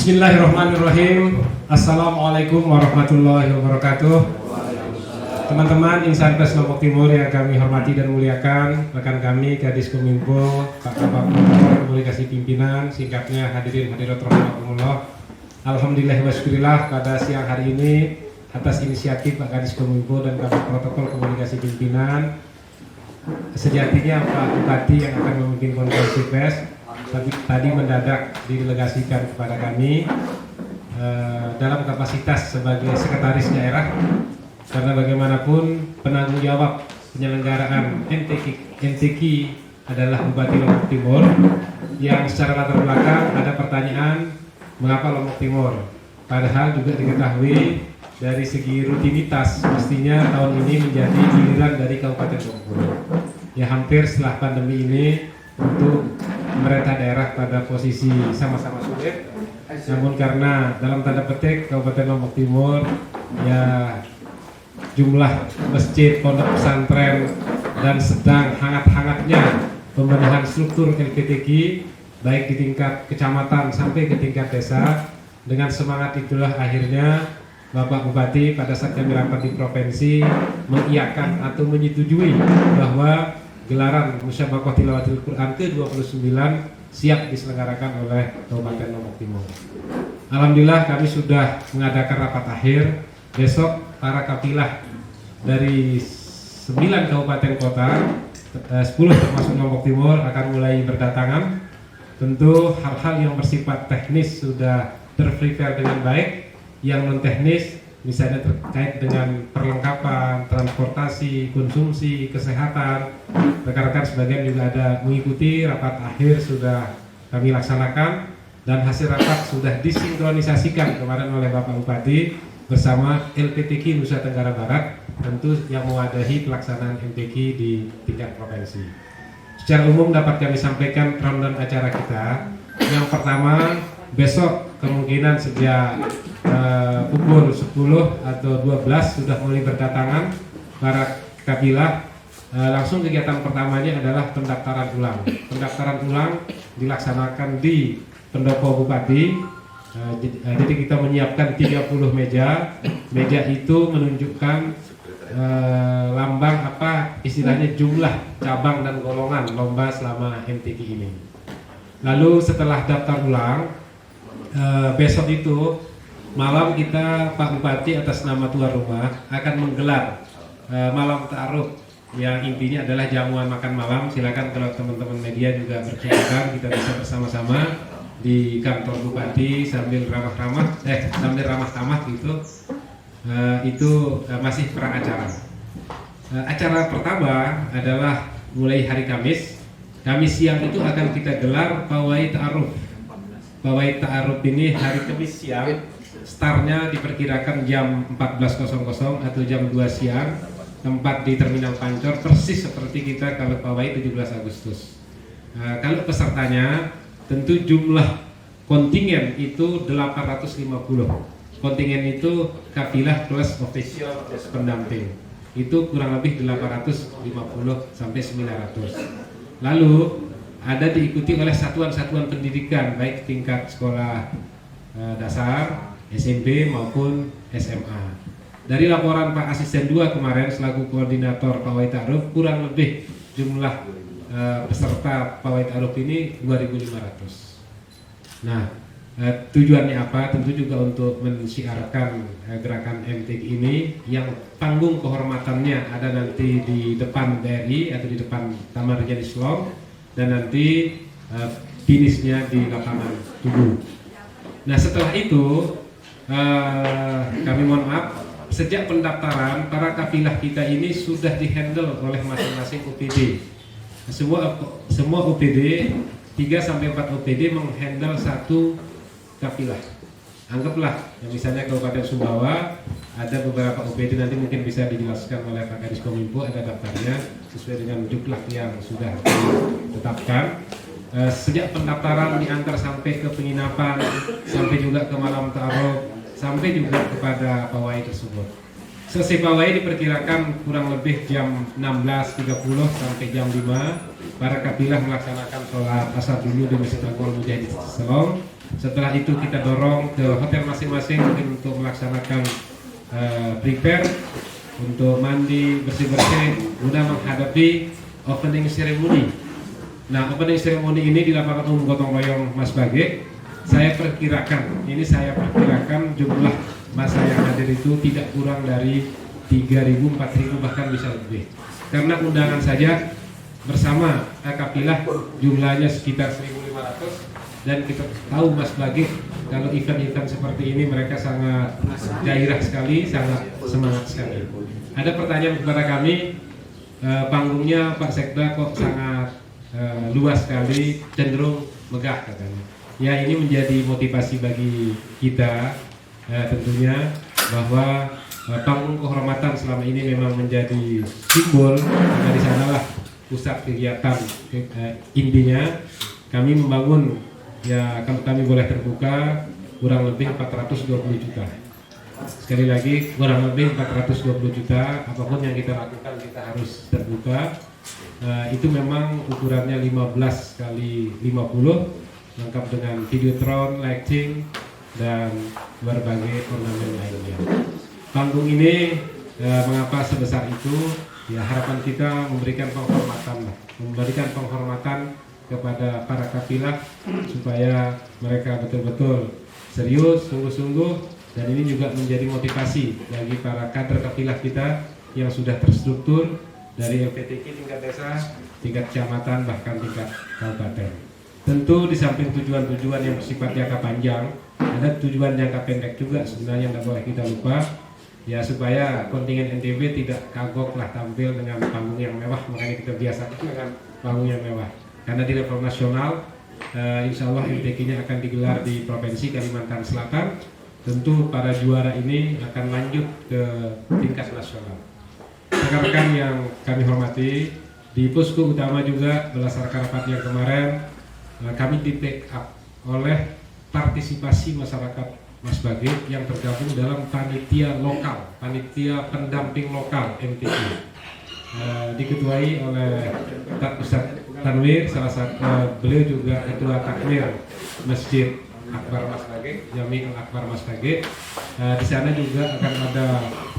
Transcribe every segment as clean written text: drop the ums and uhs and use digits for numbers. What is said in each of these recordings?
Bismillahirrahmanirrahim. Assalamualaikum warahmatullahi wabarakatuh. Teman-teman insan pers Lombok Timur yang kami hormati dan muliakan, rekan kami Kadis Kominfo, Pak Kabak Komunikasi Pimpinan, singkatnya hadirin hadirat rahimakumullah. Alhamdulillah wa syukurillah, pada siang hari ini atas inisiatif Pak Kadis Kominfo dan Kabak Protokol Komunikasi Pimpinan, sejatinya Pak Bupati yang akan memimpin konferensi pers tapi tadi mendadak didelegasikan kepada kami dalam kapasitas sebagai sekretaris daerah, karena bagaimanapun penanggung jawab penyelenggaraan MTQ adalah Bupati Lombok Timur, yang secara latar belakang ada pertanyaan mengapa Lombok Timur, padahal juga diketahui dari segi rutinitas mestinya tahun ini menjadi giliran dari Kabupaten Bengkulu. Ya, hampir setelah pandemi ini untuk pemerintah daerah pada posisi sama-sama sulit, namun karena dalam tanda petik Kabupaten Lombok Timur ya jumlah masjid, pondok pesantren dan sedang hangat-hangatnya pembenahan struktur LPTQ baik di tingkat kecamatan sampai ke tingkat desa. Dengan semangat itulah akhirnya Bapak Bupati pada saat kami rapat di provinsi mengiyakan atau menyetujui bahwa gelaran Musyabaqah Tilawatil Quran ke-29 siap diselenggarakan oleh Kabupaten Lombok Timur. Alhamdulillah kami sudah mengadakan rapat akhir. Besok para kafilah dari 9 kabupaten kota, 10 termasuk Lombok Timur akan mulai berdatangan. Tentu hal-hal yang bersifat teknis sudah terprepare dengan baik, yang non teknis misalnya terkait dengan perlengkapan, transportasi, konsumsi, kesehatan, rekan-rekan sebagian juga ada mengikuti rapat akhir sudah kami laksanakan, dan hasil rapat sudah disinkronisasikan kemarin oleh Bapak Bupati bersama LPTQ Nusa Tenggara Barat, tentu yang mewadahi pelaksanaan MTQ di tingkat provinsi. Secara umum dapat kami sampaikan rundown acara kita. Yang pertama, besok kemungkinan sejak pukul 10 atau 12 sudah mulai berdatangan para kafilah. Langsung kegiatan pertamanya adalah pendaftaran ulang. Pendaftaran ulang dilaksanakan di Pendopo Bupati. Jadi kita menyiapkan 30 meja. Meja itu menunjukkan lambang apa istilahnya jumlah cabang dan golongan lomba selama MTQ ini. Lalu setelah daftar ulang, besok itu malam kita Pak Bupati atas nama tuan rumah akan menggelar malam ta'aruf yang intinya adalah jamuan makan malam. Silakan kalau teman-teman media juga berkenan kita bisa bersama-sama di kantor Bupati sambil ramah-ramah sambil ramah-tamah gitu. Itu masih pra acara. Acara pertama adalah mulai hari Kamis siang itu akan kita gelar pawai ta'aruf. Pawai ta'aruf ini hari Kamis siang, startnya diperkirakan jam 14.00 atau jam 2 siang, tempat di Terminal Pancor, persis seperti kita kalau pawai 17 Agustus. Kalau pesertanya tentu jumlah kontingen itu 850. Kontingen itu kafilah plus official plus pendamping. Itu kurang lebih 850 sampai 900. Lalu ada diikuti oleh satuan-satuan pendidikan baik tingkat sekolah dasar, SMP maupun SMA. Dari laporan Pak Asisten 2 kemarin selaku koordinator pawai ta'aruf, kurang lebih jumlah peserta pawai ta'aruf ini 2.500. Nah, tujuannya apa? Tentu juga untuk mensiarkan gerakan MTQ ini, yang panggung kehormatannya ada nanti di depan BRI atau di depan Taman Rejani Slong, dan nanti finishnya di lapangan Tugu. Nah, setelah itu kami mohon maaf, sejak pendaftaran para kafilah kita ini sudah dihandle oleh masing-masing OPD. Semua OPD 3-4 OPD menghandle satu kafilah. Anggaplah misalnya Kabupaten Sumbawa ada beberapa OPD, nanti mungkin bisa dijelaskan oleh Pak Kadis Kominfo, ada daftarnya sesuai dengan jumlah yang sudah ditetapkan. Sejak pendaftaran diantar sampai ke penginapan, sampai juga ke malam ta'aruf, sampai juga kepada pawai tersebut. Selesai pawai diperkirakan kurang lebih jam 16.30 sampai jam 5. para kafilah melaksanakan sholat asar dulu di Masjid Agung Al-Mujahidin Selong. Setelah itu kita dorong ke hotel masing-masing untuk melaksanakan prepare untuk mandi bersih-bersih guna menghadapi opening ceremony. Nah, opening ceremony ini di lapangan umum gotong royong Mas Bage. Saya perkirakan jumlah masa yang hadir itu tidak kurang dari 3.000, 4.000 bahkan bisa lebih. Karena undangan saja bersama kafilah jumlahnya sekitar 1.500 dan kita tahu Mas Bage kalau event-event seperti ini mereka sangat gairah sekali, sangat semangat sekali. Ada pertanyaan kepada kami, panggungnya Pak Sekda kok sangat luas sekali, cenderung megah katanya. Ya, ini menjadi motivasi bagi kita tentunya bahwa panggung kehormatan selama ini memang menjadi simbol, karena di sanalah pusat kegiatan intinya. Kami membangun, ya kalau kami boleh terbuka, kurang lebih 420 juta. Sekali lagi, kurang lebih 420 juta. Apapun yang kita lakukan kita harus terbuka. Itu memang ukurannya 15 kali 50, lengkap dengan videotron, lighting, dan berbagai ornamen lainnya. Panggung ini mengapa sebesar itu? Ya, harapan kita memberikan penghormatan kepada para kafilah supaya mereka betul-betul serius, sungguh-sungguh, dan ini juga menjadi motivasi bagi para kader kafilah kita yang sudah terstruktur dari LPTK tingkat desa, tingkat kecamatan, bahkan tingkat kabupaten. Tentu di samping tujuan-tujuan yang bersifat jangka panjang, ada tujuan jangka pendek juga sebenarnya yang tidak boleh kita lupa, ya supaya kontingen NTB tidak kagok lah tampil dengan panggung yang mewah. Makanya kita biasakan dengan panggung yang mewah, karena di level nasional insya Allah MTQ-nya akan digelar di Provinsi Kalimantan Selatan. Tentu para juara ini akan lanjut ke tingkat nasional. Rekan-rekan yang kami hormati, di posko utama juga berdasarkan rapat yang kemarin, kami di backup oleh partisipasi masyarakat Mas Bage yang tergabung dalam panitia lokal, panitia pendamping lokal MTQ, diketuai oleh Ustadz Tanwir, salah satu beliau juga ketua takmir Masjid Akbar Mas Bage, Jami Akbar Mas Bage. Di sana juga akan ada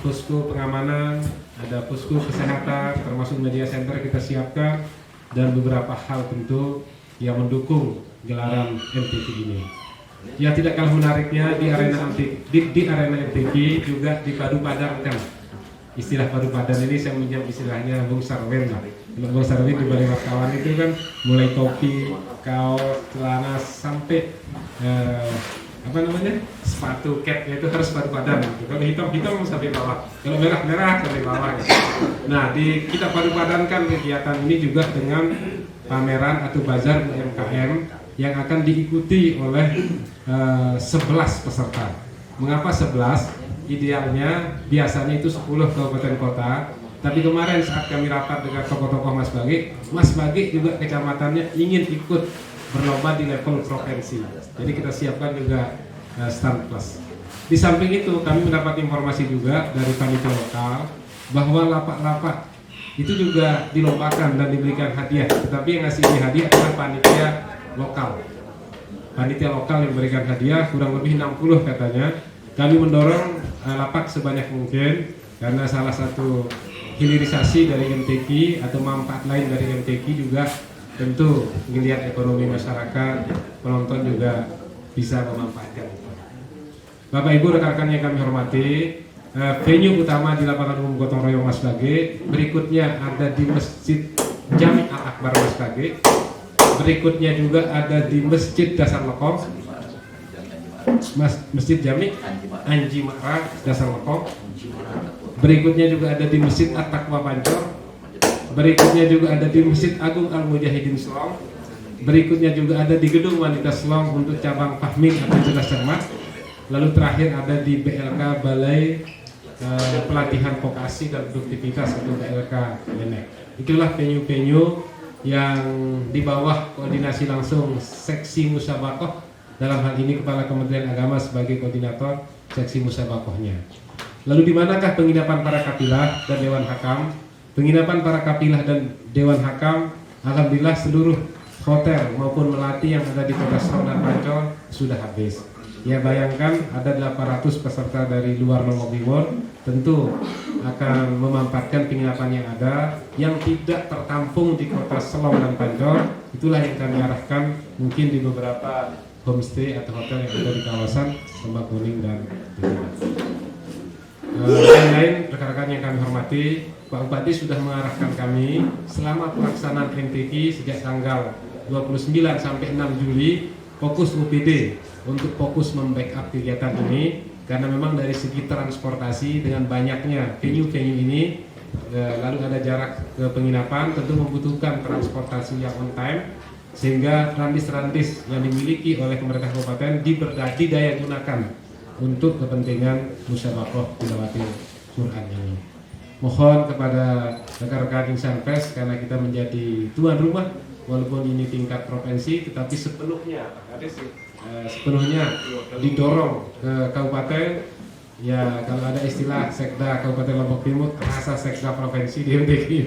posko pengamanan, ada posko kesehatan, termasuk media center kita siapkan, dan beberapa hal tentu yang mendukung gelaran MTQ ini. Ya, tidak kalah menariknya di arena MTQ juga dipadu-padankan. Istilah padu-padan ini saya minjam istilahnya Bung Sarwen lah. Bung Sarwen di balik wartawan itu kan mulai topi, kaos, celana sampai sepatu capnya itu harus padu-padan. Kalau hitam sampai bawah, kalau merah sampai bawah. Nah, kita padu-padankan kegiatan ini juga dengan pameran atau bazar UMKM yang akan diikuti oleh 11 peserta. Mengapa 11? Idealnya biasanya itu 10 kabupaten kota. Tapi kemarin saat kami rapat dengan tokoh-tokoh Mas Bage juga kecamatannya ingin ikut berlomba di level provinsi. Jadi kita siapkan juga stand plus. Di samping itu kami mendapat informasi juga dari panitia lokal bahwa lapak-lapak itu juga dilombakan dan diberikan hadiah, tetapi yang ngasih hadiah adalah panitia lokal. Panitia lokal yang memberikan hadiah kurang lebih 60 katanya. Kami mendorong lapak sebanyak mungkin, karena salah satu hilirisasi dari MTQ atau manfaat lain dari MTQ juga tentu melihat ekonomi masyarakat, penonton juga bisa memanfaatkan itu. Bapak Ibu rekan-rekan yang kami hormati, venue utama di lapangan umum gotong royong Mas Bage, berikutnya ada di Masjid Jami Al-Akbar Mas Bage, berikutnya juga ada di Masjid Dasar Lekong, Masjid Jami Anji Ma'ra Dasar Lekong, berikutnya juga ada di Masjid At-Taqwa Pancor, berikutnya juga ada di Masjid Agung Al-Mujahidin Selong, berikutnya juga ada di Gedung Wanita Selong untuk cabang Fahmi atau Cerdas Cermat, lalu terakhir ada di BLK Balai Pelatihan Vokasi dan Produktivitas atau BLK Benek. Itulah venue-venue yang di bawah koordinasi langsung seksi musabakoh, dalam hal ini Kepala Kementerian Agama sebagai koordinator seksi musabakohnya. Lalu di manakah penginapan para kafilah dan Dewan Hakam? Penginapan para kafilah dan Dewan Hakam Alhamdulillah seluruh hotel maupun melati yang ada di Kota Sorong dan Ancol sudah habis. Ya bayangkan ada 800 peserta dari luar Lombok Timur, tentu akan memanfaatkan penginapan yang ada yang tidak tertampung di Kota Sorong dan Ancol. Itulah yang kami arahkan mungkin di beberapa homestay atau hotel yang ada di kawasan Lembah Kuning dan lain-lain. Rekan-rekan yang kami hormati, Pak Bupati sudah mengarahkan kami selama pelaksanaan MTQ sejak tanggal 29 sampai 6 Juli fokus UPD untuk fokus membackup kegiatan ini, karena memang dari segi transportasi dengan banyaknya venue-venue ini lalu ada jarak ke penginapan, tentu membutuhkan transportasi yang on time, sehingga randis-randis yang dimiliki oleh pemerintah kabupaten didaya gunakan untuk kepentingan musyawarah tilawatil Quran ini. Mohon kepada rekan-rekan insan pers, karena kita menjadi tuan rumah walaupun ini tingkat provinsi, tetapi sepenuhnya didorong ke kabupaten. Ya kalau ada istilah sekda Kabupaten Lombok Timur, terasa sekda provinsi di MTQ ini,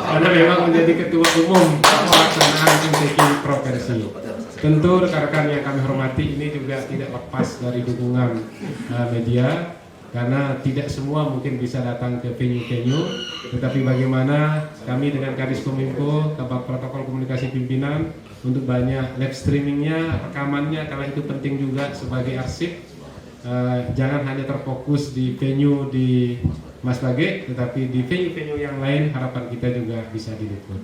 karena memang menjadi ketua umum pelaksanaan MTQ provinsi. Tentu rekan-rekan yang kami hormati, ini juga tidak lepas dari dukungan media, karena tidak semua mungkin bisa datang ke venue-venue, tetapi bagaimana kami dengan Kadis Kominfo, Kabak Protokol Komunikasi Pimpinan, untuk banyak live streamingnya, rekamannya, karena itu penting juga sebagai arsip. Jangan hanya terfokus di venue di Mas Bage, tetapi di venue-venue yang lain harapan kita juga bisa diliput.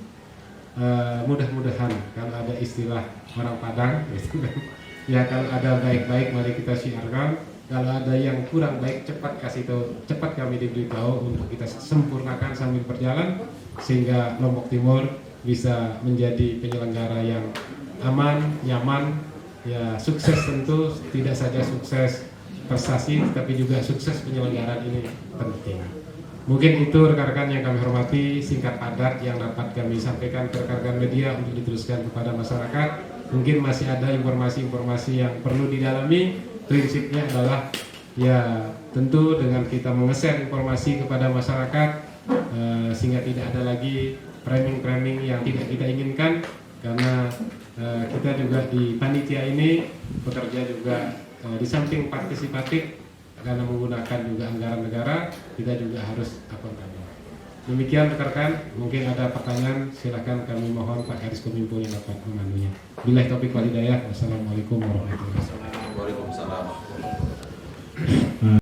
Mudah-mudahan kalau ada istilah orang Padang, ya kalau ada baik-baik mari kita siarkan. Kalau ada yang kurang baik cepat kasih tahu, cepat kami diberitahu untuk kita sempurnakan sambil berjalan, sehingga Lombok Timur bisa menjadi penyelenggara yang aman, nyaman, ya sukses. Tentu tidak saja sukses prestasi, tapi juga sukses penyelenggaraan ini penting. Mungkin itu rekan-rekan yang kami hormati, singkat padat yang dapat kami sampaikan ke rekan-rekan media untuk diteruskan kepada masyarakat. Mungkin masih ada informasi-informasi yang perlu didalami. Prinsipnya adalah ya tentu dengan kita menge-share informasi kepada masyarakat, sehingga tidak ada lagi framing-framing yang tidak kita inginkan, karena kita juga di panitia ini bekerja juga di samping partisipatif, karena menggunakan juga anggaran negara, kita juga harus akuntabel. Demikian rekan-rekan, mungkin ada pertanyaan, silakan kami mohon Pak Kadis Kominfo yang dapat memandunya. Billahi taufiq wal hidayah. Wassalamualaikum warahmatullahi wabarakatuh. Waalaikumsalam.